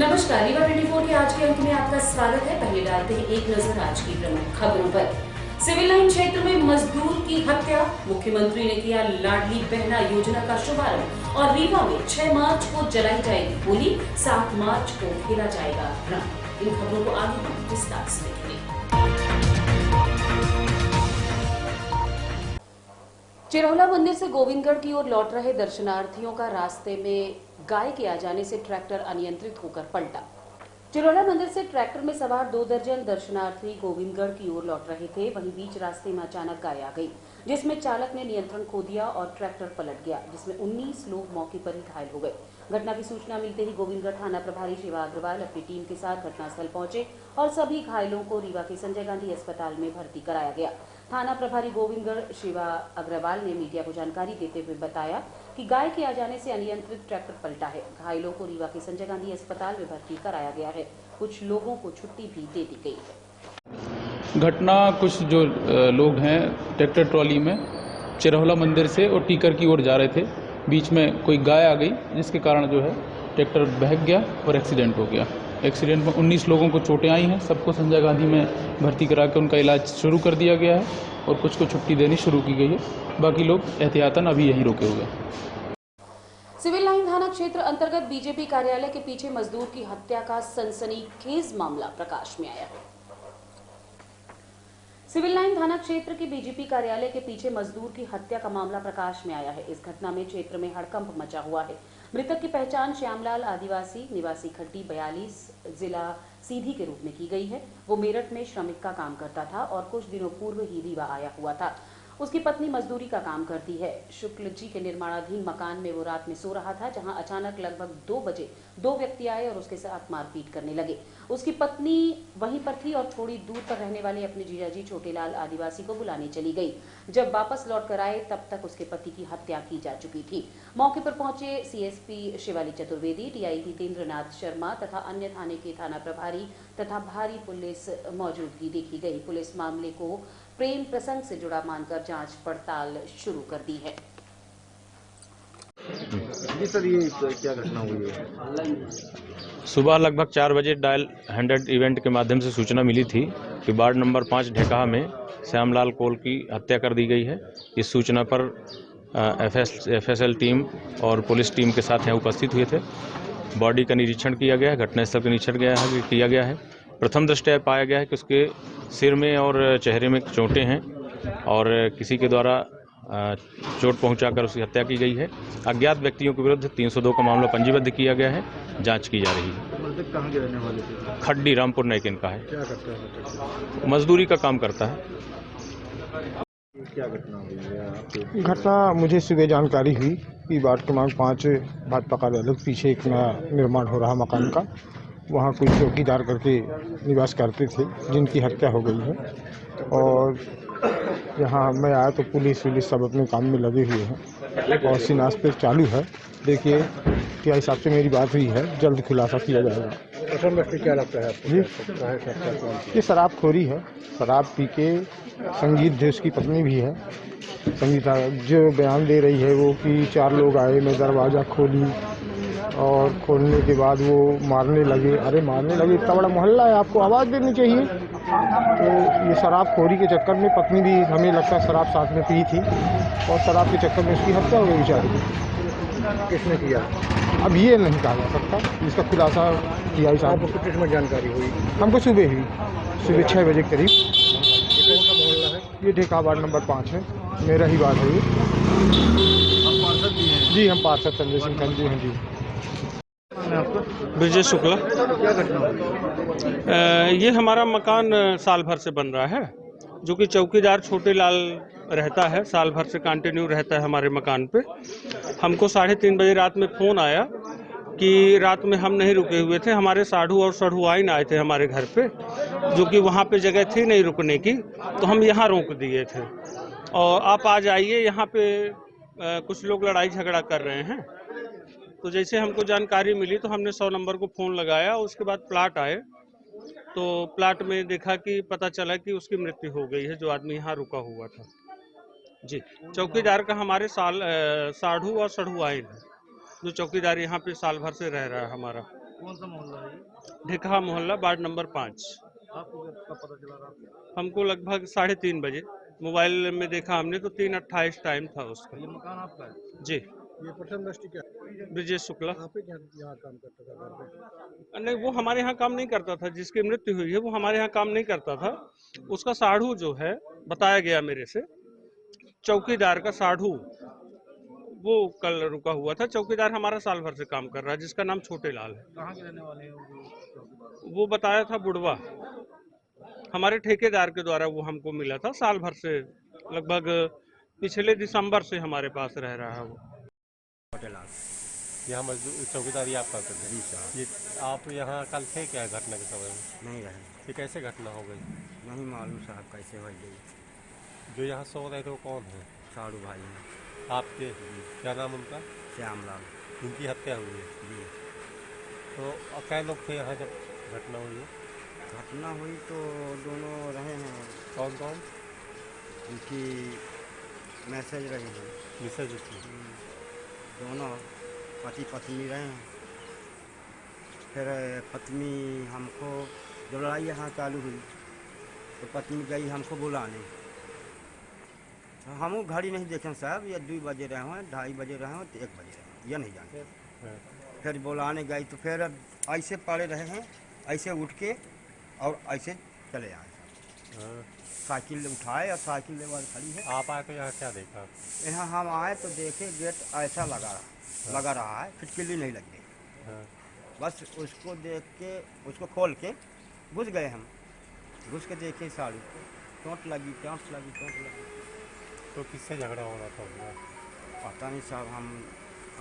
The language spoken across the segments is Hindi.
नमस्कार, रीवा 24 के आज के अंक में आपका स्वागत है। पहले डालते हैं एक नजर आज की प्रमुख खबरों पर। सिविल लाइन क्षेत्र में मजदूर की हत्या, मुख्यमंत्री ने किया लाडली बहना योजना का शुभारंभ और रीवा में 6 मार्च को जलाई जाएगी होली, 7 मार्च को खेला जाएगा रंग। इन खबरों को आगे हम विस्तार से देखेंगे। चिरौला मंदिर से गोविंदगढ़ की ओर लौट रहे दर्शनार्थियों का रास्ते में गाय के आ जाने से ट्रैक्टर अनियंत्रित होकर पलटा। चिरौला मंदिर से ट्रैक्टर में सवार 2 दर्जन दर्शनार्थी गोविंदगढ़ की ओर लौट रहे थे। वहीं बीच रास्ते में अचानक गाय आ गई, जिसमें चालक ने नियंत्रण खो दिया और ट्रैक्टर पलट गया, जिसमें 19 लोग मौके पर ही घायल हो गए। घटना की सूचना मिलते ही गोविंदगढ़ थाना प्रभारी शिवा अग्रवाल अपनी टीम के साथ घटनास्थल पहुंचे और सभी घायलों को रीवा के संजय गांधी अस्पताल में भर्ती कराया गया। थाना प्रभारी गोविंदगढ़ शिवा अग्रवाल ने मीडिया को जानकारी देते हुए बताया कि गाय के आ जाने से अनियंत्रित ट्रैक्टर पलटा है। घायलों को रीवा के संजय गांधी अस्पताल में भर्ती कराया गया है। कुछ लोगों को छुट्टी भी दे दी गई है। घटना कुछ जो लोग हैं ट्रैक्टर ट्रॉली में चिरौला मंदिर से और टीकर की ओर जा रहे थे। बीच में कोई गाय आ गई, जिसके कारण जो है ट्रैक्टर बहक गया और एक्सीडेंट हो गया। एक्सीडेंट में 19 लोगों को चोटें आई हैं। सबको संजय गांधी में भर्ती करा के उनका इलाज शुरू कर दिया गया है और कुछ को छुट्टी देनी शुरू की गई है। बाकी लोग एहतियातन अभी यहीं रुके हुए हैं। सिविल लाइन थाना क्षेत्र अंतर्गत बीजेपी कार्यालय के पीछे मजदूर की हत्या का सनसनीखेज मामला प्रकाश में आया है। सिविल लाइन थाना क्षेत्र के बीजेपी कार्यालय के पीछे मजदूर की हत्या का मामला प्रकाश में आया है। इस घटना में क्षेत्र में हड़कंप मचा हुआ है। मृतक की पहचान श्यामलाल आदिवासी निवासी खड्डी 42 जिला सीधी के रूप में की गई है। वो मेरठ में श्रमिक का काम करता था और कुछ दिनों पूर्व ही रीवा आया हुआ था। उसकी पत्नी मजदूरी का काम करती है। शुक्ल जी के निर्माणाधीन मकान में वो रात में सो रहा था, जहां अचानक लगभग 2 बजे 2 व्यक्ति आए और उसके साथ मारपीट करने लगे। उसकी पत्नी वहीं पर थी और थोड़ी दूर पर रहने वाले अपने जीजाजी छोटेलाल आदिवासी को बुलाने चली गई। जब वापस लौट कर आए तब तक उसके पति की हत्या की जा चुकी थी। मौके पर पहुंचे सीएसपी शिवाली चतुर्वेदी, टीआई हितेंद्र नाथ शर्मा तथा अन्य थाने के थाना प्रभारी तथा भारी पुलिस मौजूदगी देखी गई। पुलिस मामले को प्रेम प्रसंग से जुड़ा मानकर जांच पड़ताल शुरू कर दी है। जी सर, ये क्या घटना हुई है? सुबह लगभग 4 बजे डायल 100 इवेंट के माध्यम से सूचना मिली थी कि वार्ड नंबर 5 ढेकाहा में श्यामलाल कोल की हत्या कर दी गई है। इस सूचना पर एफएसएल टीम और पुलिस टीम के साथ यहाँ उपस्थित हुए थे। बॉडी का निरीक्षण किया गया है, घटनास्थल का निरीक्षण किया गया है। प्रथम दृष्टया पाया गया है कि उसके सिर में और चेहरे में चोटें हैं और किसी के द्वारा चोट पहुंचाकर उसकी हत्या की गई है। अज्ञात व्यक्तियों के विरुद्ध 302 का मामला पंजीबद्ध किया गया है। जांच की जा रही है। मृतक कहाँ के रहने वाले थे? खड्डी रामपुर नैकिन का है। क्या करता है? मजदूरी का काम करता है। क्या घटना हुई है? घटना मुझे सुबह जानकारी हुई कि वार्ड क्रमांक 5 भाजपा कार्यालय के पीछे एक नया निर्माण हो रहा मकान का, वहाँ कुछ चौकीदार करके निवास करते थे, जिनकी हत्या हो गई है। और यहाँ मैं आया तो पुलिस सब अपने काम में लगे हुए हैं और शिनाख्त पे चालू है। देखिए क्या हिसाब से मेरी बात हुई है, जल्द खुलासा किया जाएगा। प्रथम दृष्टि क्या लगता है जी, आपको? ये शराबखोरी है। शराब पी के संगीत जो उसकी पत्नी भी है, संगीता जो बयान दे रही है वो कि 4 लोग आए, मैं दरवाज़ा खोली और खोलने के बाद वो मारने लगे। अरे मारने लगे, इतना बड़ा मोहल्ला है, आपको आवाज़ देनी चाहिए। तो ये शराबखोरी के चक्कर में पत्नी भी हमें लगता है शराब साथ में पी थी और शराब के चक्कर में उसकी हत्या हो गई बेचारी की। किसने किया? अब ये नहीं कहा जा सकता, इसका खुलासा किया साहब। आपको किस में जानकारी हुई? हमको सुबह हुई, सुबह 6 बजे करीब। ये कौन सा मोहल्ला है? ये ढेका वार्ड नंबर 5 है, मेरा ही वार्ड है ये। आप पार्षद भी हैं? जी, हम पार्षद संजय सिंह खान जी हैं। जी, विजय शुक्ला। क्या घटना हुई? ये हमारा मकान साल भर से बन रहा है, जो कि चौकीदार छोटेलाल रहता है, साल भर से कंटिन्यू रहता है हमारे मकान पे। हमको 3:30 बजे रात में फ़ोन आया कि रात में हम नहीं रुके हुए थे, हमारे साढ़ू और सढ़ुआइन आए थे हमारे घर पे, जो कि वहाँ पे जगह थी नहीं रुकने की, तो हम यहाँ रोक दिए थे और आप आ जाइए, यहाँ पे कुछ लोग लड़ाई झगड़ा कर रहे हैं। तो जैसे हमको जानकारी मिली तो हमने 100 नंबर को फ़ोन लगाया। उसके बाद प्लाट आए तो प्लाट में देखा कि पता चला कि उसकी मृत्यु हो गई है, जो आदमी यहाँ रुका हुआ था। जी, चौकीदार का हमारे साढ़ू और सढ़ुआइन है, जो चौकीदार यहाँ पे साल भर से रह रहा है हमारा। कौन सा मोहल्ला है ये? ढेकहा मोहल्ला, वार्ड नंबर 5। आपको कब पता चला रात? हमको लगभग 3:30 बजे मोबाइल में देखा हमने, तो 3:28 टाइम था उसका। ये मकान आपका है? जी। ये प्रथम दृष्टि क्या है? ब्रिजेश शुक्ला। आप ही यहाँ काम करता था घर पे? नहीं, वो हमारे यहाँ काम नहीं करता था। जिसकी मृत्यु हुई है वो हमारे यहाँ काम नहीं करता था। उसका साढ़ू जो है, बताया गया मेरे से, चौकीदार का साढ़ू, वो कल रुका हुआ था। चौकीदार हमारा साल भर से काम कर रहा है, जिसका नाम छोटे लाल है। कहाँ के रहने वाले हैं वो? वो बताया था बुढ़वा, हमारे ठेकेदार के द्वारा वो हमको मिला था। साल भर से, लगभग पिछले दिसंबर से हमारे पास रह रहा है वो। यहाँ मजदूर चौकीदारी आप करते थे? जी साहब। ये आप यहाँ कल थे क्या घटना के समय में? नहीं रहे। ये कैसे घटना हो गई? नहीं मालूम साहब कैसे हो गई। जो यहाँ सो रहे थे वो कौन है? साड़ू भाई हैं। आपके? क्या नाम उनका? श्यामलाल। उनकी हत्या हुई है? जी। तो क्या लोग थे यहाँ जब घटना हुई है? घटना हुई तो दोनों रहे हैं। कौन कौन? उनकी मैसेज रही है। मिसेज उसकी? दोनों पति पत्नी रहे हैं। फिर पत्नी हमको, जब लड़ाई यहाँ चालू हुई तो पत्नी गई हमको बुलाने। तो हम घड़ी नहीं देखें साहब, ये 2 बजे रहे हों, 2:30 बजे रहे हों, तो 1 बजे रहे हों, ये नहीं जानते। फिर बुलाने गई तो फिर ऐसे पड़े रहे हैं, ऐसे उठ के और ऐसे चले आए। साइकिल उठाए और साइकिल लेकर खड़ी है। आप आए तो यहाँ क्या देखा? यहाँ हम आए तो देखे गेट ऐसा लगा रहा है, फिटकिली नहीं लग गई। बस उसको देख के, उसको खोल के घुस गए हम। घुस के देखे साड़ी को चोट लगी। तो किससे झगड़ा हो रहा था उनका? पता नहीं साहब, हम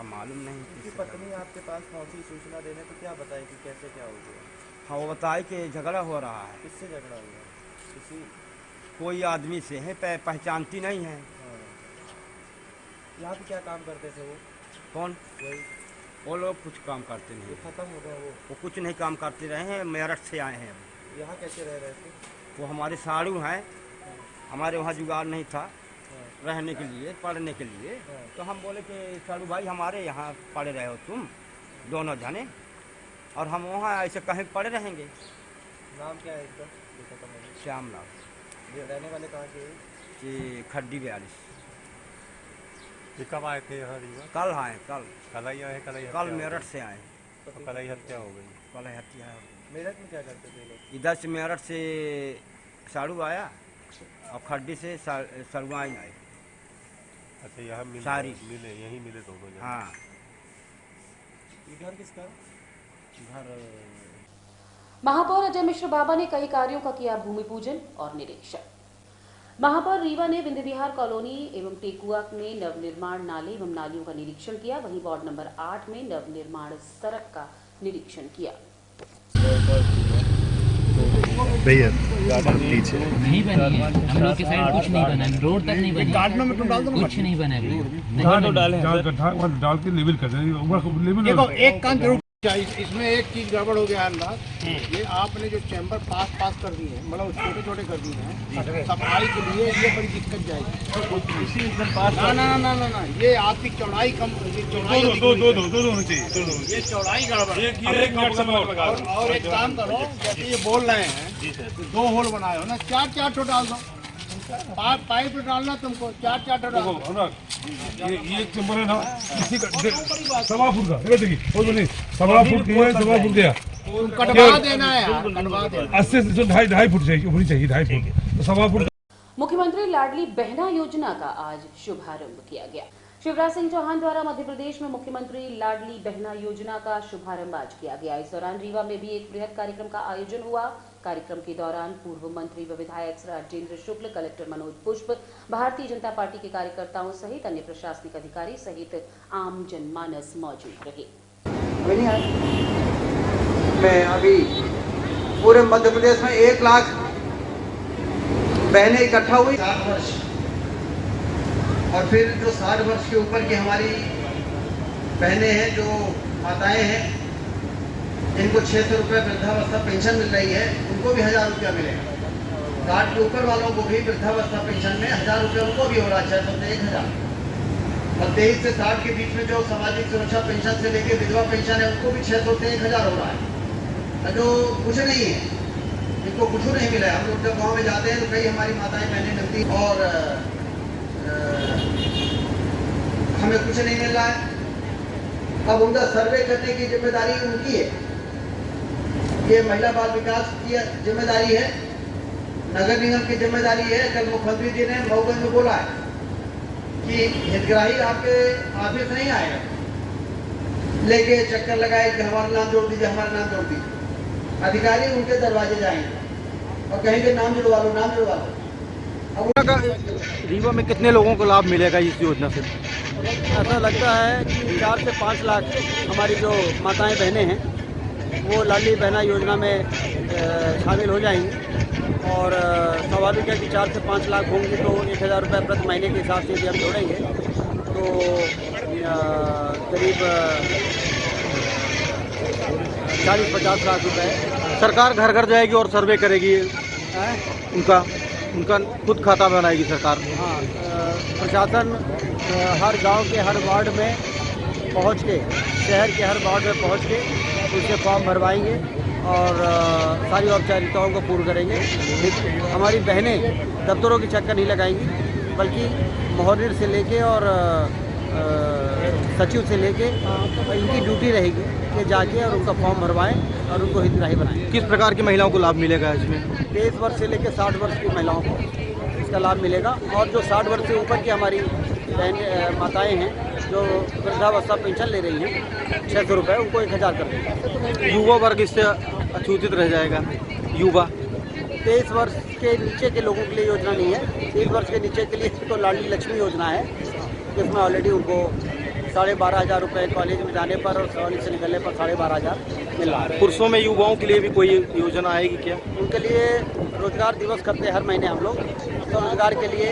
मालूम नहीं। कि पत्नी आपके पास पहुंची सूचना देने, तो क्या बताए कि कैसे क्या हो गया? हाँ, वो बताए कि झगड़ा हो रहा है। किससे झगड़ा हुआ? किसी कोई आदमी से है, पहचानती नहीं है। यहाँ पे क्या काम करते थे वो? कौन? वही वो लोग कुछ काम करते नहीं। खत्म हो गया वो कुछ नहीं काम करते रहे हैं। मेरठ से आए हैं। यहाँ कैसे रह रहे थे? वो हमारे साड़ू हैं। हमारे वहाँ जुगाड़ नहीं था रहने के लिए, पढ़ने के लिए। तो हम बोले कि साड़ू भाई हमारे यहाँ पढ़े रहे हो तुम दोनों जने, और हम वहाँ ऐसे कहीं पड़े रहेंगे। नाम क्या है इसका? श्यामलाल। ये रहने वाले कहाँ के? कि खड्डी 42। ये कब आए थे यहाँ रीवा? कल आए। कल ही आए? कल मेरठ से आए। तो कल ही हत्या हो गई? कल हत्या है। मेरठ में क्या करते थे लोग? इधर से मेरठ से साड़ू आया और खड्डी से सरुआई आए। अच्छा, यहाँ मिले यहीं मिले दोनों जन? हाँ। ये घर किसका? घर महापौर अजय मिश्र बाबा ने कई कार्यों का किया भूमि पूजन और निरीक्षण। महापौर रीवा ने विंध्य विहार कॉलोनी एवं टेकुआ में नवनिर्माण नाले एवं नालियों का निरीक्षण किया। वहीं वार्ड नंबर 8 में नवनिर्माण सड़क का निरीक्षण किया। नहीं बनी है, हम लोग के साइड कुछ नहीं बना है, रोड तक नहीं बनी है, कुछ नहीं बना है। डाल के लेवल कर देखो, एक काम जरूर इसमें एक चीज गड़बड़ हो गया अंदाज। ये आपने जो चैम्बर पास कर दिए हैं, मतलब छोटे छोटे कर दिए हैं सफाई के लिए, ये बड़ी दिक्कत जाएगी। ना, ये आपकी चौड़ाई कम, चौड़ाई दो होनी चाहिए। ये चौड़ाई गड़बड़। और एक काम करो, जैसे ये बोल रहे हैं 2 होल बनाए हो ना, 4 ठो डाल दो। पाइप डालना तुमको 4 ठो डालो। ये एक चैम्बर है ना, इसी का 1.25 फुट का, देखिए 1.25 फुट गया, कटवा देना है, कटवा देना 80 से 2.5 फुट चाहिए, होनी चाहिए 2.5 फुट, तो 1.25 फुट। मुख्यमंत्री लाडली बहना योजना का आज शुभारंभ किया गया। शिवराज सिंह चौहान द्वारा मध्य प्रदेश में मुख्यमंत्री लाडली बहना योजना का शुभारंभ आज किया गया। इस दौरान रीवा में भी एक बृहद कार्यक्रम का आयोजन हुआ। कार्यक्रम के दौरान पूर्व मंत्री व विधायक राजेंद्र शुक्ल, कलेक्टर मनोज पुष्प, भारतीय जनता पार्टी के कार्यकर्ताओं सहित अन्य प्रशासनिक अधिकारी सहित आम जनमानस मौजूद रहे। मैं अभी पूरे मध्य प्रदेश में 1 लाख बहनें इकट्ठा हुई, 60 वर्ष और फिर जो 60 वर्ष के ऊपर की हमारी बहनें हैं, जो माताएं हैं, इनको 600 रुपये वृद्धावस्था पेंशन मिल रही है, उनको भी 1000 रुपया मिलेगा। 60 के ऊपर वालों को भी वृद्धावस्था पेंशन में 1000 रुपये उनको भी हो रहा है, 600 से 1000। और 23 से 60 के बीच में जो सामाजिक सुरक्षा पेंशन से लेके विधवा पेंशन है उनको भी 600 से 1000 हो रहा है। जो कुछ नहीं है, इनको कुछ नहीं मिला है। हम लोग जब गाँव में जाते हैं तो कई हमारी माताएं बहनें मिलती और हमें कुछ नहीं मिल रहा है। अब उनका सर्वे करने की जिम्मेदारी उनकी है, ये महिला बाल विकास की जिम्मेदारी है, नगर निगम की जिम्मेदारी है। कल मुख्यमंत्री जी ने मऊगंज में बोला है कि हितग्राही आपके ऑफिस नहीं आएगा लेके चक्कर लगाए कि हमारा नाम जोड़ दीजिए, हमारा नाम जोड़ दीजिए। अधिकारी उनके दरवाजे जाएंगे और कहेंगे नाम जुड़वा लो, नाम जुड़वा लो। रीवा में कितने लोगों को लाभ मिलेगा इस योजना से? ऐसा लगता है कि 4 से 5 लाख हमारी जो माताएं बहनें हैं वो लाडली बहना योजना में शामिल हो जाएंगी। और स्वाभाविक है कि 4 से 5 लाख होंगे तो 1000 रुपये प्रति महीने के हिसाब से यदि हम जोड़ेंगे तो करीब 40-50 लाख रुपए। सरकार घर घर जाएगी और सर्वे करेगी, उनका खुद खाता बनाएगी सरकार। हाँ, प्रशासन हर गांव के हर वार्ड में पहुंच के, शहर के हर वार्ड में पहुंच के उनसे फॉर्म भरवाएंगे और सारी औपचारिकताओं को पूर्ण करेंगे। हमारी बहनें दफ्तरों के चक्कर नहीं लगाएंगी बल्कि मोहर्रिर से लेके और सचिव से लेके इनकी ड्यूटी रहेगी कि जाके और उनका फॉर्म भरवाएं और उनको हितग्राही बनाएं। किस प्रकार की महिलाओं को लाभ मिलेगा इसमें? 23 वर्ष से लेकर 60 वर्ष की महिलाओं को इसका लाभ मिलेगा और जो 60 वर्ष से ऊपर की हमारी बहन माताएं हैं जो वृद्धावस्था पेंशन ले रही हैं 600 रुपये, उनको 1000 कर देंगे। युवा वर्ग इससे अछूतित रह जाएगा। युवा 23 वर्ष के नीचे के लोगों के लिए योजना नहीं है। 23 वर्ष के नीचे के लिए तो लाडली लक्ष्मी योजना है, जिसमें ऑलरेडी उनको 12,500 रुपये कॉलेज में जाने पर और कॉलेज से निकलने पर 12,500 मिल रहा है। पुरुषों में युवाओं के लिए भी कोई योजना आएगी क्या? उनके लिए रोजगार दिवस करते हैं हर महीने हम लोग। तो रोजगार के लिए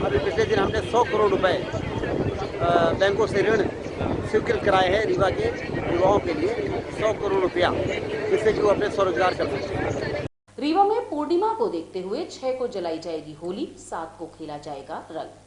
अभी पिछले दिन हमने 100 करोड़ रुपए बैंकों से ऋण स्वीकृत कराए हैं रीवा के युवाओं के लिए, 100 करोड़ रुपया, जिससे कि वो अपने स्वरोजगार कर सकते हैं। रीवा में पूर्णिमा को देखते हुए 6 को जलाई जाएगी होली, 7 को खेला जाएगा रंग।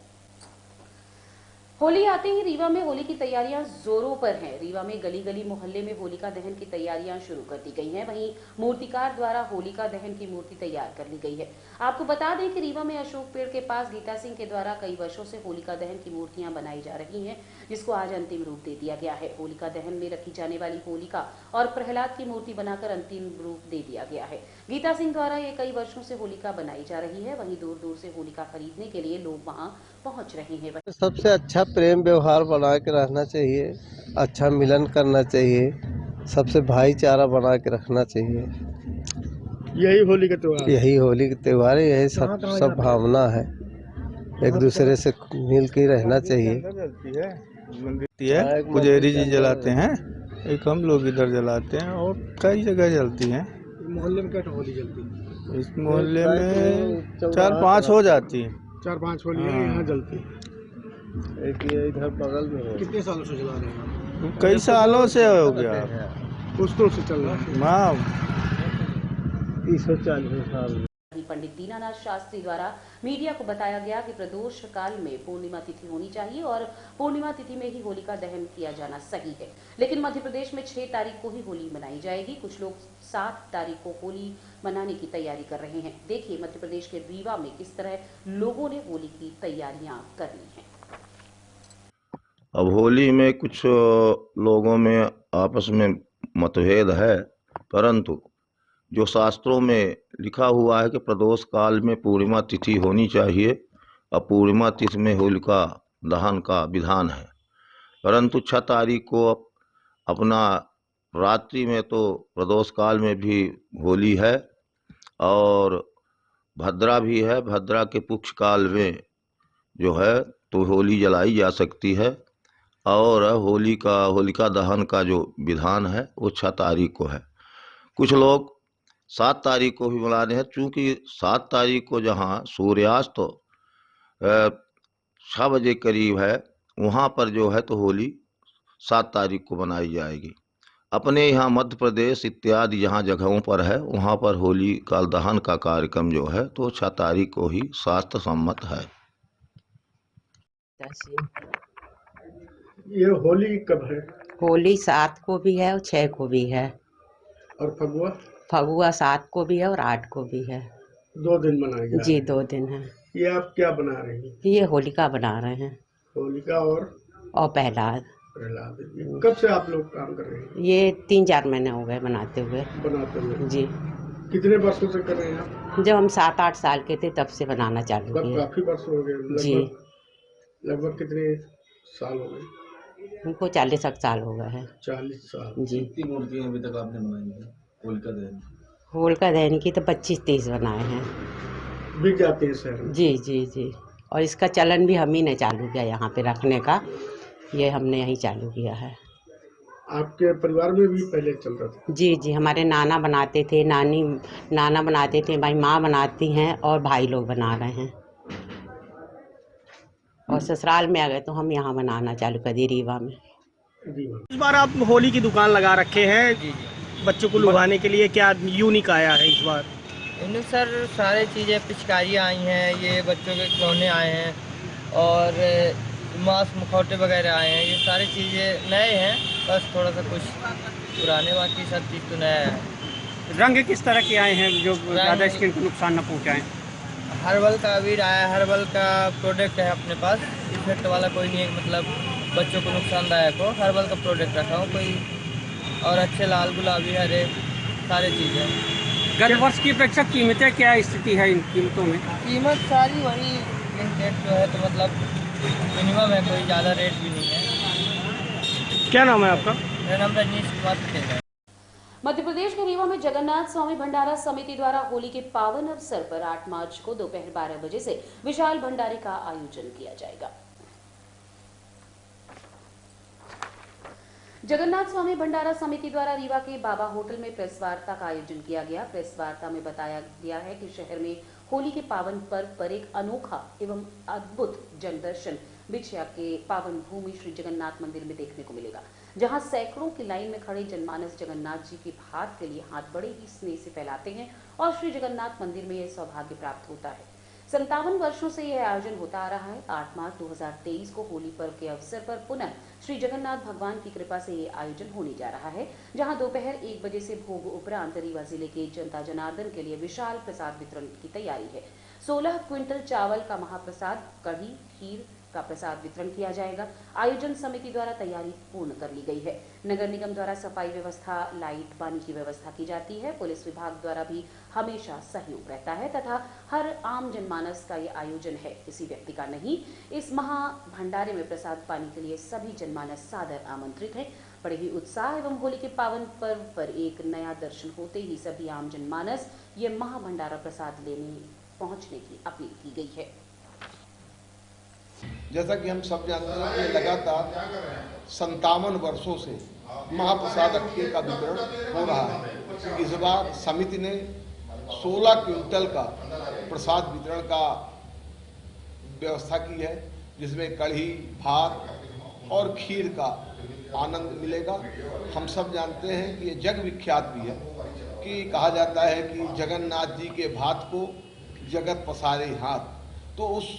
होली आते ही रीवा में होली की तैयारियां जोरों पर हैं। रीवा में गली गली मोहल्ले में होलिका दहन की तैयारियां शुरू कर दी गई हैं। वहीं मूर्तिकार द्वारा होलिका दहन की मूर्ति तैयार कर ली गई है। आपको बता दें कि रीवा में अशोक पेड़ के पास गीता सिंह के द्वारा कई वर्षों से होलिका दहन की मूर्तियां बनाई जा रही हैं, जिसको आज अंतिम रूप दे दिया गया है। होलिका दहन में रखी जाने वाली होलिका और प्रहलाद की मूर्ति बनाकर अंतिम रूप दे दिया गया है। गीता सिंह द्वारा ये कई वर्षों से होलिका बनाई जा रही है। वहीं दूर दूर से होलिका खरीदने के लिए लोग वहां पहुंच रहे हैं। सबसे अच्छा प्रेम व्यवहार बना के रहना चाहिए, अच्छा मिलन करना चाहिए, सबसे भाईचारा बना के रखना चाहिए। यही होली का त्योहार, यही होली का त्योहार है, यही सब भावना है। एक दूसरे से मिल के रहना चाहिए। पुजेरी जी जलाते हैं, एक हम लोग इधर जलाते हैं और कई जगह जलती हैं। मोहल्ले में क्या होली जलती है? इस मोहल्ले में 4-5 हो जाती है। 4-5 होली यहाँ जलती है। एक ये इधर बगल में है। कितने सालों से जला रहे हैं? कई सालों से हो गया, कुछ तो से चल रहा है। हाँ, 30-40 साल। पंडित दीनानाथ शास्त्री द्वारा मीडिया को बताया गया कि प्रदोष काल में पूर्णिमा तिथि होनी चाहिए और पूर्णिमा तिथि में ही होलिका दहन किया जाना सही है। लेकिन मध्य प्रदेश में 6 तारीख को ही होली मनाई जाएगी। कुछ लोग 7 तारीख को होली मनाने की तैयारी कर रहे हैं। देखिए मध्य प्रदेश के रीवा में किस तरह लोगों ने होली की तैयारियां कर ली हैं। अब होली में कुछ लोगों में आपस में मतभेद है, परंतु जो शास्त्रों में लिखा हुआ है कि प्रदोष काल में पूर्णिमा तिथि होनी चाहिए और पूर्णिमा तिथि में होलिका दहन का विधान है। परंतु 6 तारीख को अपना रात्रि में तो प्रदोष काल में भी होली है और भद्रा भी है। भद्रा के पुक्ष काल में जो है तो होली जलाई जा सकती है और होलिका दहन का जो विधान है वो 6 तारीख को है। कुछ लोग 7 तारीख को भी मना रहे हैं, चूँकि 7 तारीख को जहाँ सूर्यास्त 6 बजे करीब है, वहाँ पर जो है तो होली 7 तारीख को मनाई जाएगी। अपने यहाँ मध्य प्रदेश इत्यादि जहाँ जगहों पर है वहाँ पर होली का दहन का कार्यक्रम जो है तो 6 तारीख को ही शास्त्र सम्मत है। ये होली कब है? होली 7 को भी है और 6 को भी है। और फगुआ? फगुआ 7 को भी है और 8 को भी है। 2 दिन मनाएगा? जी 2 दिन है। ये आप क्या बना रहे हैं? ये होलिका बना रहे हैं। होलिका और प्रहलाद। प्रहलाद। कब से आप लोग काम कर रहे हैं? ये 3-4 महीने हो गए बनाते हुए। जी। कितने वर्षों से कर रहे हैं आप? जब हम 7-8 साल के थे तब से बनाना चालू किया। काफी वर्ष हो गए। जी। लगभग कितने साल हो गए? हमको 40 साल हो गए हैं। 40 साल। जी। कितनी मूर्तियाँ अभी तक आपने बनाई हैं होलिका दहन? होलिका दहन की तो 25-30 बनाए हैं। बिक जाते हैं शहर में? जी जी जी। और इसका चलन भी हम ही ने चालू किया यहाँ पे रखने का। ये हमने यहीं चालू किया है। आपके परिवार में भी पहले चलता था? जी जी। हमारे नाना बनाते थे, नाना बनाते थे, भाई माँ बनाती हैं और भाई लोग बना रहे हैं। और ससुराल में आ गए तो हम यहाँ बनाना चालू कर दिए रीवा में। इस बार आप होली की दुकान लगा रखे हैं बच्चों को लुभाने के लिए, क्या यूनिक आया है इस बार? यूनिक सर सारी चीज़ें, पिचकारियाँ आई हैं, ये बच्चों के खिलौने आए हैं और मांस मुखौटे वगैरह आए हैं। ये सारी चीज़ें नए हैं, बस थोड़ा सा कुछ पुराने, बाकी सब चीज़ तो नया है। रंग किस तरह के आए हैं जो ज़्यादा स्किन को नुकसान न पहुँचाएँ? हर्बल का अबीर आया, हर्बल का प्रोडक्ट है अपने पास। इफेक्ट वाला कोई नहीं है, मतलब बच्चों को नुकसानदायक हो, हर्बल का प्रोडक्ट रखा हूँ कोई। और अच्छे लाल गुलाबी हरे सारी चीज़ें। गत वर्ष की अपेक्षा कीमतें क्या स्थिति है इन कीमतों में? कीमत सारी वही रेट जो है, तो मतलब मिनिमम है, कोई ज़्यादा रेट भी नहीं है। क्या नाम है आपका? मेरा नाम रजनीश कुमार पटेल है। मध्य प्रदेश के रीवा में जगन्नाथ स्वामी भंडारा समिति द्वारा होली के पावन अवसर पर 8 मार्च को दोपहर 12 बजे से विशाल भंडारे का आयोजन किया जाएगा। जगन्नाथ स्वामी भंडारा समिति द्वारा रीवा के बाबा होटल में प्रेस वार्ता का आयोजन किया गया। प्रेस वार्ता में बताया गया है कि शहर में होली के पावन पर्व पर एक अनोखा एवं अद्भुत जनदर्शन बिछिया के पावन भूमि श्री जगन्नाथ मंदिर में देखने को मिलेगा, जहां सैकड़ों की लाइन में खड़े जनमानस जगन्नाथ जी की भात के लिए हाथ बड़े ही स्नेह से फैलाते हैं और श्री जगन्नाथ मंदिर में यह सौभाग्य प्राप्त होता है। 57 वर्षों से यह आयोजन होता आ रहा है। 8 मार्च 2023 को होली पर्व के अवसर पर पुनः श्री जगन्नाथ भगवान की कृपा से ये आयोजन होने जा रहा है, जहां दोपहर 1 बजे से भोग उपरांत रीवा जिले के जनता जनार्दन के लिए विशाल प्रसाद वितरण की तैयारी है। 16 क्विंटल चावल का महाप्रसाद, कढ़ी, खीर का प्रसाद वितरण किया जाएगा। आयोजन समिति द्वारा तैयारी पूर्ण कर ली गई है। नगर निगम द्वारा सफाई व्यवस्था, लाइट, पानी की व्यवस्था की जाती है। पुलिस विभाग द्वारा भी हमेशा सहयोग रहता है तथा हर आम जनमानस का ये आयोजन है, किसी व्यक्ति का नहीं। इस महा भंडारे में प्रसाद पाने के लिए सभी जनमानस सादर आमंत्रित है। बड़े ही उत्साह एवं होली के पावन पर्व पर एक नया दर्शन होते ही सभी आम जनमानस ये महा भंडारा प्रसाद लेने पहुंचने की अपील की गई है। जैसा कि हम सब जानते हैं कि लगातार 57 वर्षों से महाप्रसाद अट्टे का वितरण हो रहा है। इस बार समिति ने 16 क्विंटल का प्रसाद वितरण का व्यवस्था की है, जिसमें कढ़ी, भात और खीर का आनंद मिलेगा। हम सब जानते हैं कि ये जग विख्यात भी है कि कहा जाता है कि जगन्नाथ जी के भात को जगत पसारे हाथ। तो उस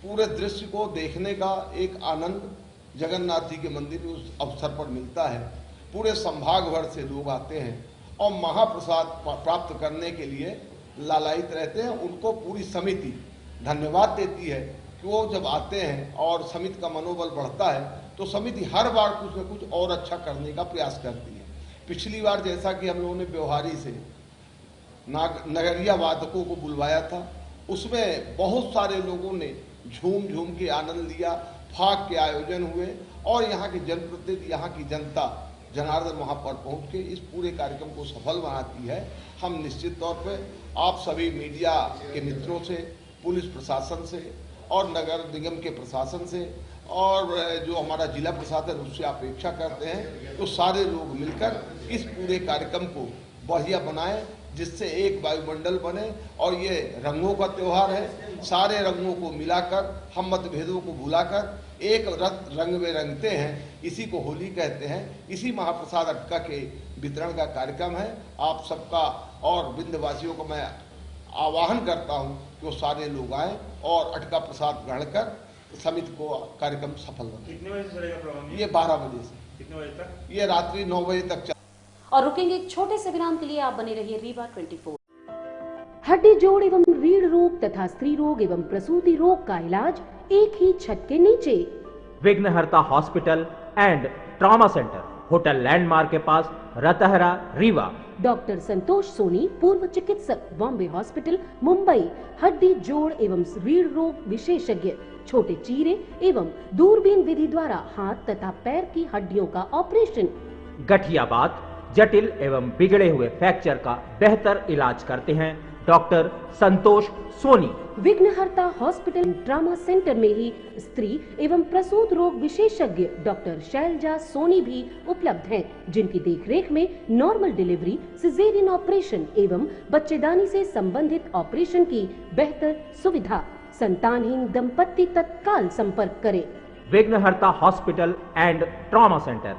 पूरे दृश्य को देखने का एक आनंद जगन्नाथ जी के मंदिर में उस अवसर पर मिलता है। पूरे संभाग भर से लोग आते हैं और महाप्रसाद प्राप्त करने के लिए लालायित रहते हैं। उनको पूरी समिति धन्यवाद देती है कि वो जब आते हैं और समिति का मनोबल बढ़ता है तो समिति हर बार कुछ न कुछ और अच्छा करने का प्रयास करती है। पिछली बार जैसा कि हम लोगों ने व्यवहारी से नगरिया वादकों को बुलवाया था, उसमें बहुत सारे लोगों ने झूम झूम के आनंद लिया। फाग के आयोजन हुए और यहाँ के जनप्रतिनिधि, यहाँ की जनता जनार्दन वहाँ पर पहुँच के इस पूरे कार्यक्रम को सफल बनाती है। हम निश्चित तौर पे आप सभी मीडिया के मित्रों से, पुलिस प्रशासन से और नगर निगम के प्रशासन से और जो हमारा जिला प्रशासन उससे अपेक्षा करते हैं तो सारे लोग मिलकर इस पूरे कार्यक्रम को बढ़िया बनाएं, जिससे एक वायुमंडल बने। और ये रंगों का त्यौहार है, सारे रंगों को मिलाकर हम मतभेदों को भुलाकर एक रंग में रंगते हैं, इसी को होली कहते हैं। इसी महाप्रसाद अटका के वितरण का कार्यक्रम है। आप सबका और विंध्यवासियों को मैं आह्वान करता हूं कि वो सारे लोग आएं और अटका प्रसाद ग्रहण कर समिति को कार्यक्रम सफल बने। कितने बजे से चलेगा प्रोग्राम? ये 12 बजे से। कितने बजे तक? ये रात्रि 9 बजे तक। और रुकेंगे एक छोटे से विराम के लिए। आप बने रहिए रीवा 24। हड्डी जोड़ एवं रीढ़ रोग तथा स्त्री रोग एवं प्रसूति रोग का इलाज एक ही छत के नीचे। विघ्नहर्ता hospital and trauma centre, hotel landmark के पास, रतहरा, रीवा। डॉक्टर संतोष सोनी, पूर्व चिकित्सक, बॉम्बे हॉस्पिटल, मुंबई। हड्डी जोड़ एवं रीढ़ रोग विशेषज्ञ, छोटे चीरे एवं दूरबीन विधि द्वारा हाथ तथा पैर की हड्डियों का ऑपरेशन। गठियाबात, जटिल एवं बिगड़े हुए फ्रैक्चर का बेहतर इलाज करते हैं डॉक्टर संतोष सोनी। विघ्नहर्ता हॉस्पिटल ट्रॉमा सेंटर में ही स्त्री एवं प्रसूत रोग विशेषज्ञ डॉक्टर शैलजा सोनी भी उपलब्ध हैं, जिनकी देखरेख में नॉर्मल डिलीवरी, सिजेरियन ऑपरेशन एवं बच्चेदानी से संबंधित ऑपरेशन की बेहतर सुविधा। संतानहीन दंपत्ति तत्काल संपर्क करें। विघ्नहर्ता hospital and trauma centre,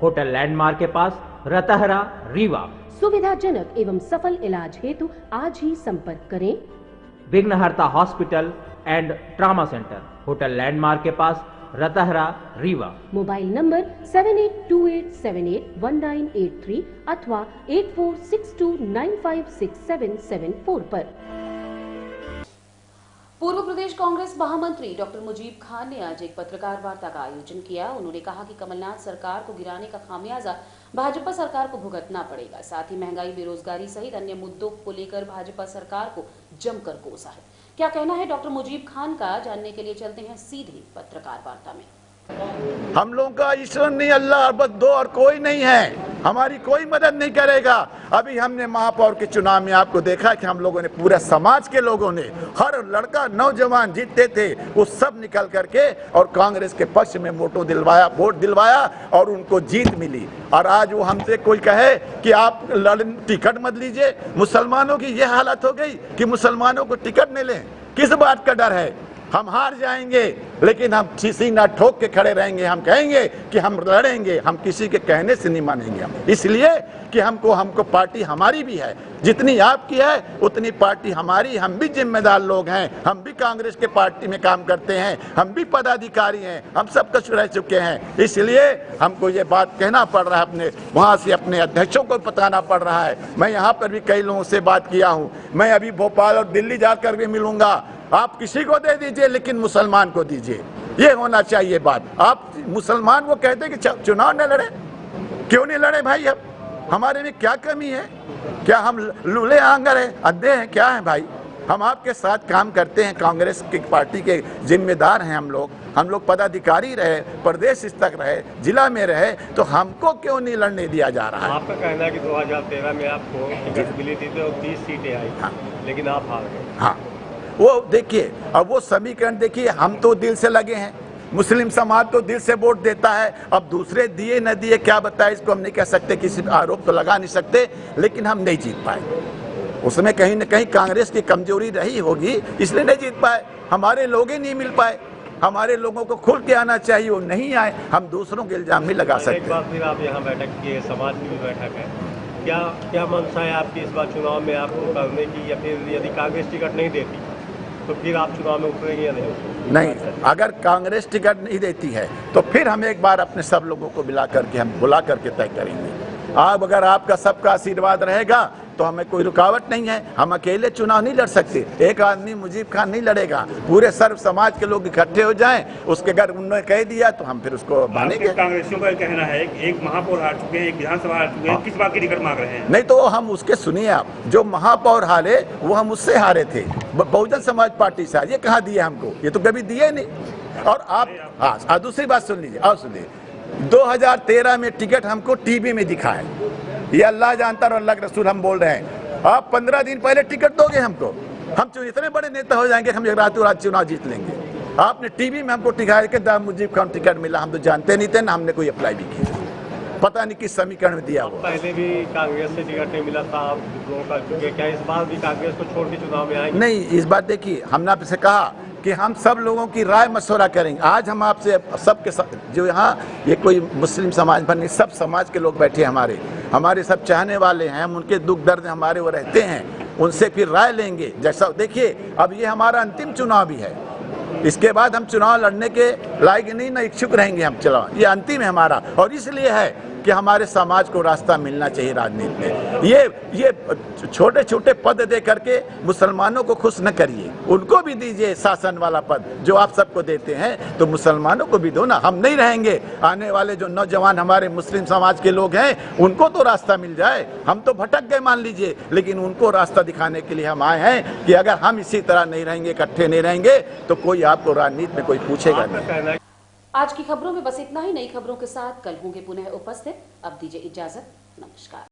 hotel landmark के पास, रतहरा, रीवा। सुविधाजनक एवं सफल इलाज हेतु आज ही संपर्क करें। विघ्नहर्ता hospital and trauma centre, hotel landmark के पास, रतहरा, रीवा। मोबाइल नंबर 7828781983 अथवा 8462956774 पर। पूर्व प्रदेश कांग्रेस महामंत्री डॉक्टर मुजीब खान ने आज एक पत्रकार वार्ता का आयोजन किया। उन्होंने कहा कि कमलनाथ सरकार को गिराने का खामियाजा भाजपा सरकार को भुगतना पड़ेगा। साथ ही महंगाई, बेरोजगारी सहित अन्य मुद्दों को लेकर भाजपा सरकार को जमकर कोसा है। क्या कहना है डॉक्टर मुजीब खान का, जानने के लिए चलते हैं सीधे पत्रकार वार्ता में। हम लोगों का ईश्वर नहीं, अल्लाह बस दो और कोई नहीं है, हमारी कोई मदद नहीं करेगा। अभी हमने महापौर के चुनाव में आपको देखा कि हम लोगों ने, पूरे समाज के लोगों ने, हर लड़का नौजवान जीतते थे वो सब निकल करके और कांग्रेस के पक्ष में वोट दिलवाया और उनको जीत मिली। और आज वो हमसे कोई कहे कि आप टिकट मत लीजिए, मुसलमानों की ये हालत हो गई कि मुसलमानों को टिकट नहीं लें। किस बात का डर है? हम हार जाएंगे लेकिन हम सीना ठोक के खड़े रहेंगे। हम कहेंगे कि हम लड़ेंगे, हम किसी के कहने से नहीं मानेंगे। इसलिए कि हमको पार्टी हमारी भी है, जितनी आपकी है उतनी पार्टी हमारी। हम भी जिम्मेदार लोग हैं, हम भी कांग्रेस के पार्टी में काम करते हैं, हम भी पदाधिकारी हैं, हम सब कुछ रह चुके हैं। इसलिए हमको ये बात कहना पड़ रहा है, अपने वहाँ से अपने अध्यक्षों को बताना पड़ रहा है। मैं यहाँ पर भी कई लोगों से बात किया हूँ, मैं अभी भोपाल और दिल्ली जाकर भी मिलूंगा। आप किसी को दे दीजिए लेकिन मुसलमान को दीजिए, ये होना चाहिए बात। आप मुसलमान वो कहते हैं कि चुनाव न लड़े, क्यों नहीं लड़े भाई? अब हमारे में क्या कमी है? क्या हम लूले आंगर हैं, अंधे हैं, क्या है भाई? हम आपके साथ काम करते हैं, कांग्रेस की पार्टी के जिम्मेदार हैं हम लोग पदाधिकारी रहे, प्रदेश स्तर तक रहे, जिला में रहे, तो हमको क्यों नहीं लड़ने दिया जा रहा है? आपका कहना है कि 2013 में आपको टिकट मिली थी तो 30 सीटें आई, हाँ, लेकिन आप हार गए। हाँ, वो देखिए, अब वो समीकरण देखिए, हम तो दिल से लगे हैं, मुस्लिम समाज तो दिल से वोट देता है। अब दूसरे दिए न दिए क्या बताए, इसको हम नहीं कह सकते, किसी आरोप तो लगा नहीं सकते, लेकिन हम नहीं जीत पाए। उसमें कहीं न कहीं कांग्रेस की कमजोरी रही होगी, इसलिए नहीं जीत पाए। हमारे लोग ही नहीं मिल पाए, हमारे लोगों को खुल के आना चाहिए, वो नहीं आए। हम दूसरों के इल्जाम नहीं लगा सकते। एक बार फिर आप यहाँ बैठक किए, समाज की भी बैठक है, क्या मंशा है आपकी इस बार चुनाव में आपको करने की, या फिर यदि कांग्रेस टिकट नहीं देती तो फिर आप चुनाव में उतरेंगे या नहीं? नहीं, अगर कांग्रेस टिकट नहीं देती है तो फिर हम एक बार अपने सब लोगों को बुला करके तय करेंगे। अब अगर आपका सबका आशीर्वाद रहेगा तो हमें कोई रुकावट नहीं है। हम अकेले चुनाव नहीं लड़ सकते, एक आदमी मुजीब खान नहीं लड़ेगा, पूरे सर्व समाज के लोग इकट्ठे हो जाएं, उसके अगर उन्होंने कह दिया तो हम फिर उसको मानेंगे। कांग्रेसियों का कहना है एक महापौर हार चुके हैं, एक विधानसभा हार चुके हैं, किस बात की टिकट मांग रहे हैं? नहीं तो हम उसके सुनिए, आप जो महापौर हारे वो हम उससे हारे थे, बहुजन समाज पार्टी से। ये कहाँ दिए हमको? ये तो कभी दिए नहीं। और आप, हाँ, दूसरी बात सुन लीजिए, आप सुनिए, 2013 में टिकट हमको टीवी में दिखा है, ये अल्लाह जानता और अल्लाह के रसूल हम बोल रहे हैं। आप 15 दिन पहले टिकट दोगे हमको, हम इतने बड़े नेता हो जाएंगे, हम रातों रात चुनाव जीत लेंगे। आपने टीवी में हमको दिखाया कि मुजीब खान टिकट मिला, हम तो जानते नहीं थे ना, हमने कोई अप्लाई भी किया, पता नहीं किस समीकरण में दिया हुआ। पहले भी कांग्रेस से टिकट नहीं मिला था, आप विद्रोह कर चुके, क्या इस बार भी कांग्रेस को छोड़ के चुनाव में आएंगे? नहीं, इस बार देखिए, हमने आपसे कहा कि हम सब लोगों की राय मशवरा करेंगे। आज हम आपसे सबके जो यहाँ ये कोई मुस्लिम समाज पर नहीं, सब समाज के लोग बैठे हमारे सब चाहने वाले हैं, हम उनके दुख दर्द हमारे वो रहते हैं, उनसे फिर राय लेंगे। जैसा देखिए, अब ये हमारा अंतिम चुनाव भी है, इसके बाद हम चुनाव लड़ने के लायक नहीं, न इच्छुक रहेंगे हम चुनाव। ये अंतिम है हमारा, और इसलिए है कि हमारे समाज को रास्ता मिलना चाहिए राजनीति में। ये छोटे छोटे पद दे करके मुसलमानों को खुश न करिए, उनको भी दीजिए शासन वाला पद जो आप सबको देते हैं, तो मुसलमानों को भी दो ना। हम नहीं रहेंगे, आने वाले जो नौजवान हमारे मुस्लिम समाज के लोग हैं उनको तो रास्ता मिल जाए। हम तो भटक गए मान लीजिए, लेकिन उनको रास्ता दिखाने के लिए हम आए हैं कि अगर हम इसी तरह नहीं रहेंगे, इकट्ठे नहीं रहेंगे, तो कोई आपको राजनीति में कोई पूछेगा नहीं। आज की खबरों में बस इतना ही। नई खबरों के साथ कल होंगे पुनः उपस्थित। अब दीजिए इजाजत, नमस्कार।